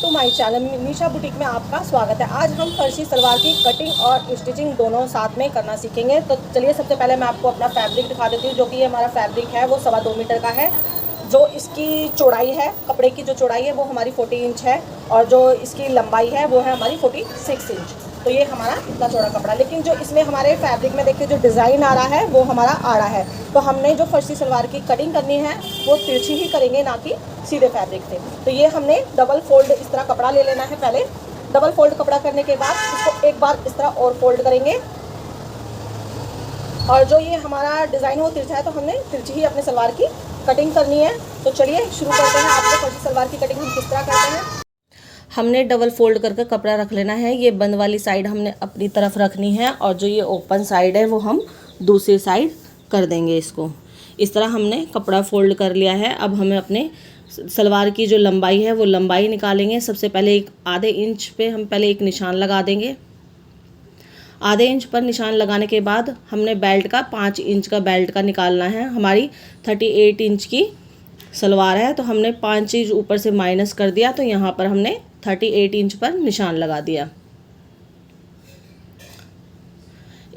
To my channel Nisha boutique में आपका स्वागत है। आज हम फर्शी सलवार की कटिंग और स्टिचिंग दोनों साथ में करना सीखेंगे। तो चलिए सबसे पहले मैं आपको अपना फैब्रिक दिखा देती हूँ। जो कि ये हमारा फैब्रिक है वो 2.25 मीटर का है। जो इसकी चौड़ाई है, कपड़े की जो चौड़ाई है वो हमारी 40 इंच है और जो इसकी लंबाई है वो है हमारी 46 इंच। तो ये हमारा इतना चौड़ा कपड़ा, लेकिन जो इसमें हमारे फैब्रिक में देखिए जो डिज़ाइन आ रहा है वो हमारा आड़ा है। तो हमने जो फर्शी सलवार की कटिंग करनी है वो तिरछी ही करेंगे, ना कि सीधे फैब्रिक से। तो ये हमने डबल फोल्ड इस तरह कपड़ा ले लेना है। पहले डबल फोल्ड कपड़ा करने के बाद इसको एक बार इस तरह और फोल्ड करेंगे। और जो ये हमारा डिज़ाइन वो तिरछा है तो हमने तिरछी ही अपने सलवार की कटिंग करनी है। तो चलिए शुरू करते हैं। आपको फर्शी सलवार की कटिंग हम किस तरह करते हैं। हमने डबल फोल्ड करके कपड़ा रख लेना है। ये बंद वाली साइड हमने अपनी तरफ रखनी है और जो ये ओपन साइड है वो हम दूसरी साइड कर देंगे। इसको इस तरह हमने कपड़ा फोल्ड कर लिया है। अब हमें अपने सलवार की जो लंबाई है वो लंबाई निकालेंगे। सबसे पहले एक आधे इंच पे हम पहले एक निशान लगा देंगे। आधे इंच पर निशान लगाने के बाद हमने बेल्ट का 5 इंच का बेल्ट का निकालना है। हमारी 38 इंच की सलवार है तो हमने 5 इंच ऊपर से माइनस कर दिया। तो यहाँ पर हमने 38 इंच पर निशान लगा दिया।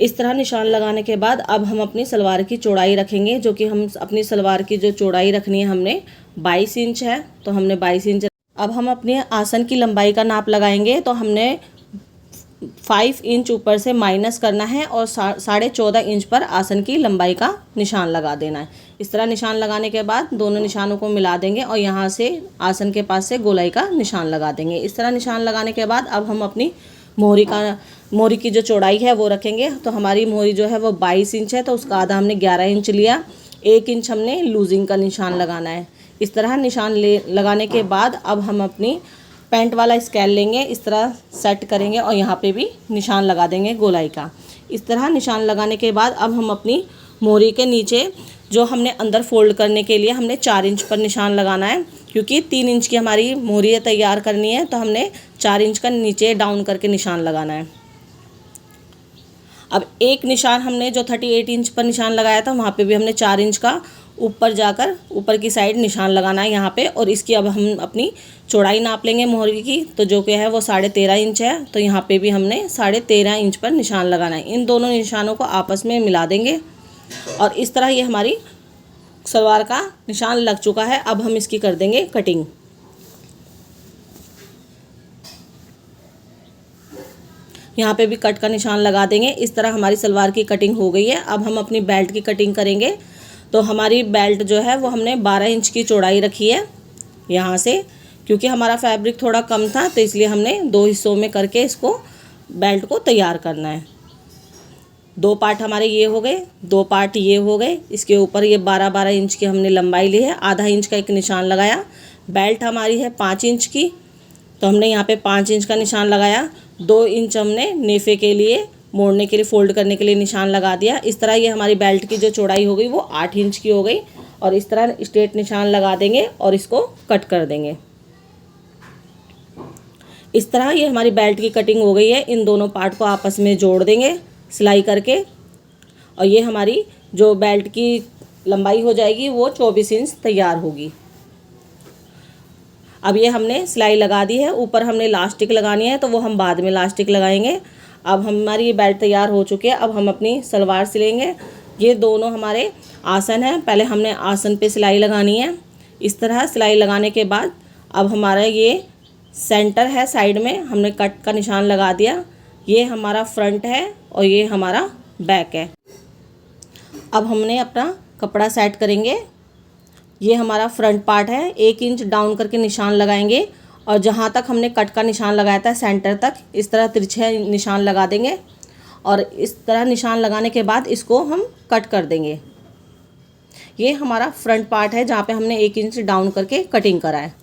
इस तरह निशान लगाने के बाद अब हम अपनी सलवार की चौड़ाई रखेंगे। जो कि हम अपनी सलवार की जो चौड़ाई रखनी है हमने 22 इंच है, तो हमने 22 इंच। अब हम अपने आसन की लंबाई का नाप लगाएंगे। तो हमने 5 इंच ऊपर से माइनस करना है और 14.5 इंच पर आसन की लंबाई का निशान लगा देना है। इस तरह निशान लगाने के बाद दोनों निशानों को मिला देंगे और यहाँ से आसन के पास से गोलाई का निशान लगा देंगे। इस तरह निशान लगाने के बाद अब हम अपनी मोहरी की जो चौड़ाई है वो रखेंगे। तो हमारी मोहरी जो है वो 22 इंच है, तो उसका आधा हमने 11 इंच लिया। 1 इंच हमने लूजिंग का निशान लगाना है। इस तरह निशान लगाने के बाद अब हम अपनी पैंट वाला स्केल लेंगे, इस तरह सेट करेंगे और यहाँ पे भी निशान लगा देंगे गोलाई का। इस तरह निशान लगाने के बाद अब हम अपनी मोहरी के नीचे जो हमने अंदर फोल्ड करने के लिए हमने 4 इंच पर निशान लगाना है। क्योंकि 3 इंच की हमारी मोहरी तैयार करनी है तो हमने 4 इंच का नीचे डाउन करके निशान लगाना है। अब एक निशान हमने जो 38 इंच पर निशान लगाया था वहाँ पे भी हमने 4 इंच का ऊपर जाकर ऊपर की साइड निशान लगाना है यहाँ पे। और इसकी अब हम अपनी चौड़ाई नाप लेंगे मोहरी की। तो जो कि है वो 13.5 इंच है, तो यहाँ पे भी हमने 13.5 इंच पर निशान लगाना है। इन दोनों निशानों को आपस में मिला देंगे और इस तरह ये हमारी सलवार का निशान लग चुका है। अब हम इसकी कर देंगे कटिंग। यहाँ पे भी कट का निशान लगा देंगे। इस तरह हमारी सलवार की कटिंग हो गई है। अब हम अपनी बेल्ट की कटिंग करेंगे। तो हमारी बेल्ट जो है वो हमने 12 इंच की चौड़ाई रखी है यहाँ से। क्योंकि हमारा फैब्रिक थोड़ा कम था तो इसलिए हमने 2 हिस्सों में करके इसको बेल्ट को तैयार करना है। 2 पार्ट हमारे ये हो गए, 2 पार्ट ये हो गए। इसके ऊपर ये 12-12 इंच की हमने लंबाई ली है। आधा इंच का एक निशान लगाया। बेल्ट हमारी है 5 इंच की, तो हमने यहाँ पे 5 इंच का निशान लगाया। 2 इंच हमने नेफे के लिए मोड़ने के लिए फोल्ड करने के लिए निशान लगा दिया। इस तरह ये हमारी बेल्ट की जो चौड़ाई हो गई वो 8 इंच की हो गई। और इस तरह स्ट्रेट निशान लगा देंगे और इसको कट कर देंगे। इस तरह ये हमारी बेल्ट की कटिंग हो गई है। इन दोनों पार्ट को आपस में जोड़ देंगे सिलाई करके और ये हमारी जो बेल्ट की लंबाई हो जाएगी वो 24 इंच तैयार होगी। अब ये हमने सिलाई लगा दी है। ऊपर हमने इलास्टिक लगानी है तो वो हम बाद में इलास्टिक लगाएंगे। अब हमारी ये बेल्ट तैयार हो चुकी है। अब हम अपनी सलवार सिलेंगे। ये दोनों हमारे आसन हैं। पहले हमने आसन पे सिलाई लगानी है। इस तरह सिलाई लगाने के बाद अब हमारा ये सेंटर है, साइड में हमने कट का निशान लगा दिया। ये हमारा फ्रंट है और ये हमारा बैक है। अब हमने अपना कपड़ा सेट करेंगे। ये हमारा फ्रंट पार्ट है। 1 इंच डाउन करके निशान लगाएंगे और जहाँ तक हमने कट का निशान लगाया था सेंटर तक इस तरह तिरछे निशान लगा देंगे। और इस तरह निशान लगाने के बाद इसको हम कट कर देंगे। ये हमारा फ्रंट पार्ट है जहाँ पे हमने 1 इंच डाउन करके कटिंग करा है।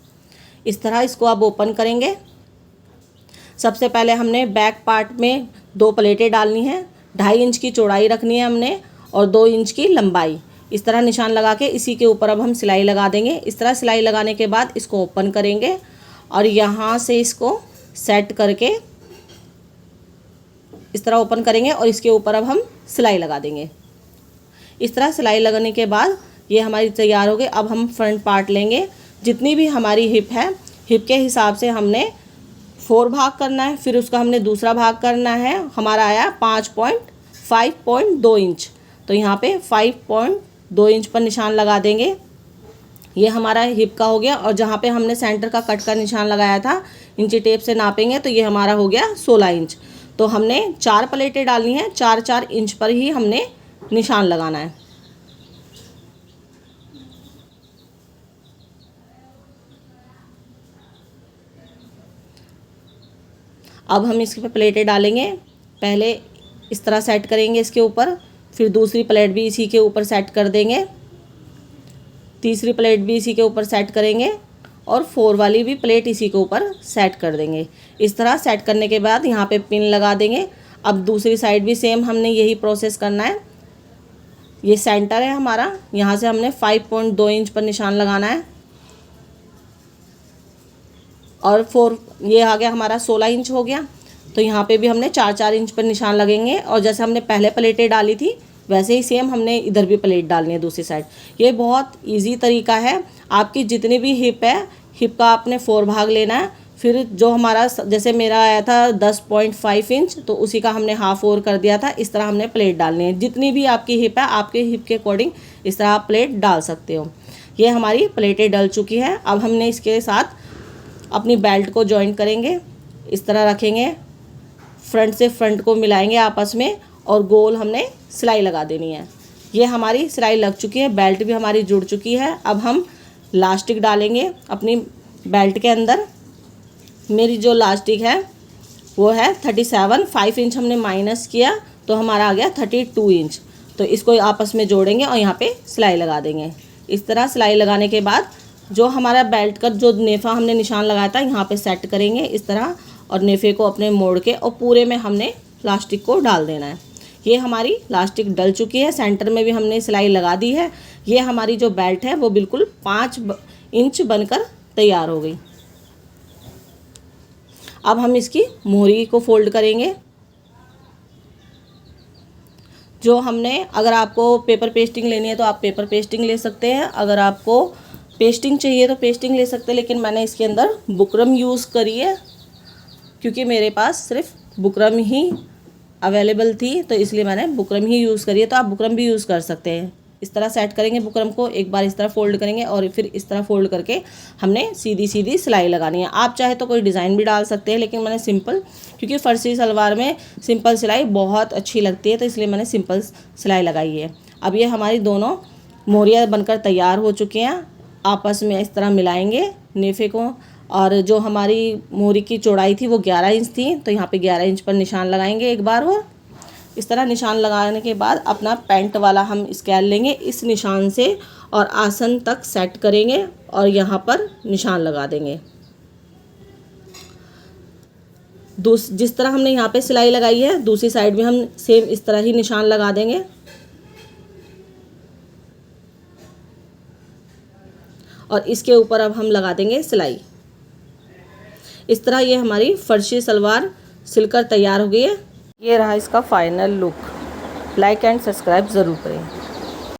इस तरह इसको अब ओपन करेंगे। सबसे पहले हमने बैक पार्ट में 2 प्लेटें डालनी है। 2.5 इंच की चौड़ाई रखनी है हमने और 2 इंच की लंबाई। इस तरह निशान लगा के इसी के ऊपर अब हम सिलाई लगा देंगे। इस तरह सिलाई लगाने के बाद इसको ओपन करेंगे और यहाँ से इसको सेट करके इस तरह ओपन करेंगे और इसके ऊपर अब हम सिलाई लगा देंगे। इस तरह सिलाई लगाने के बाद ये हमारी तैयार हो गई। अब हम फ्रंट पार्ट लेंगे। जितनी भी हमारी हिप है, हिप के हिसाब से हमने 4 भाग करना है, फिर उसका हमने दूसरा भाग करना है, हमारा आया 5.2 इंच। तो यहाँ पे 5.2 इंच पर निशान लगा देंगे। ये हमारा हिप का हो गया। और जहाँ पे हमने सेंटर का कट का निशान लगाया था, इंची टेप से नापेंगे तो ये हमारा हो गया 16 इंच। तो हमने 4 प्लेटें डालनी है, 4-4 इंच पर ही हमने निशान लगाना है। अब हम इसके पे प्लेटें डालेंगे। पहले इस तरह सेट करेंगे इसके ऊपर, फिर दूसरी प्लेट भी इसी के ऊपर सेट कर देंगे, तीसरी प्लेट भी इसी के ऊपर सेट करेंगे और 4 वाली भी प्लेट इसी के ऊपर सेट कर देंगे। इस तरह सेट करने के बाद यहाँ पे पिन लगा देंगे। अब दूसरी साइड भी सेम हमने यही प्रोसेस करना है। ये सेंटर है हमारा, यहाँ से हमने 5.2 इंच पर निशान लगाना है और 4 ये आ गया हमारा 16 इंच हो गया। तो यहाँ पे भी हमने 4-4 इंच पर निशान लगेंगे और जैसे हमने पहले प्लेटें डाली थी वैसे ही सेम हमने इधर भी प्लेट डालनी है दूसरी साइड। ये बहुत इजी तरीका है। आपकी जितनी भी हिप है, हिप का आपने 4 भाग लेना है। फिर जो हमारा जैसे मेरा आया था 10.5 इंच, तो उसी का हमने हाफ और कर दिया था। इस तरह हमने प्लेट डालनी है। जितनी भी आपकी हिप है, आपके हिप के अकॉर्डिंग इस तरह आप प्लेट डाल सकते हो। ये हमारी प्लेटें डल चुकी है। अब हमने इसके साथ अपनी बेल्ट को जॉइंट करेंगे। इस तरह रखेंगे, फ्रंट से फ्रंट को मिलाएंगे आपस में और गोल हमने सिलाई लगा देनी है। ये हमारी सिलाई लग चुकी है, बेल्ट भी हमारी जुड़ चुकी है। अब हम लास्टिक डालेंगे अपनी बेल्ट के अंदर। मेरी जो लास्टिक है वो है 37, 5 इंच हमने माइनस किया तो हमारा आ गया 32 इंच। तो इसको आपस में जोड़ेंगे और यहाँ पे सिलाई लगा देंगे। इस तरह सिलाई लगाने के बाद जो हमारा बेल्ट का जो नेफा हमने निशान लगाया था यहाँ पे सेट करेंगे इस तरह, और नेफे को अपने मोड़ के और पूरे में हमने लास्टिक को डाल देना है। ये हमारी लास्टिक डल चुकी है, सेंटर में भी हमने सिलाई लगा दी है। ये हमारी जो बेल्ट है वो बिल्कुल 5 इंच बनकर तैयार हो गई। अब हम इसकी मोहरी को फोल्ड करेंगे। जो हमने, अगर आपको पेपर पेस्टिंग लेनी है तो आप पेपर पेस्टिंग ले सकते हैं, अगर आपको पेस्टिंग चाहिए तो पेस्टिंग ले सकते हैं। लेकिन मैंने इसके अंदर बुकरम यूज़ करी है क्योंकि मेरे पास सिर्फ बुकरम ही अवेलेबल थी, तो इसलिए मैंने बुकरम ही यूज़ करी है। तो आप बुकरम भी यूज़ कर सकते हैं। इस तरह सेट करेंगे बुकरम को, एक बार इस तरह फोल्ड करेंगे और फिर इस तरह फोल्ड करके हमने सीधी सीधी सिलाई लगानी है। आप चाहे तो कोई डिज़ाइन भी डाल सकते हैं, लेकिन मैंने सिंपल, क्योंकि फर्सी सलवार में सिंपल सिलाई बहुत अच्छी लगती है, तो इसलिए मैंने सिंपल सिलाई लगाई है। अब ये हमारी दोनों मोहरियाँ बनकर तैयार हो चुकी हैं। आपस में इस तरह मिलाएंगे नेफे को, और जो हमारी मोहरी की चौड़ाई थी वो 11 इंच थी, तो यहाँ पे 11 इंच पर निशान लगाएंगे एक बार। और इस तरह निशान लगाने के बाद अपना पैंट वाला हम स्केल लेंगे इस निशान से और आसन तक सेट करेंगे और यहाँ पर निशान लगा देंगे। जिस तरह हमने यहाँ पे सिलाई लगाई है, दूसरी साइड में हम सेम इस तरह ही निशान लगा देंगे और इसके ऊपर अब हम लगा देंगे सिलाई। इस तरह ये हमारी फर्शी सलवार सिलकर तैयार हो गई है। ये रहा इसका final look. Like and subscribe ज़रूर करें।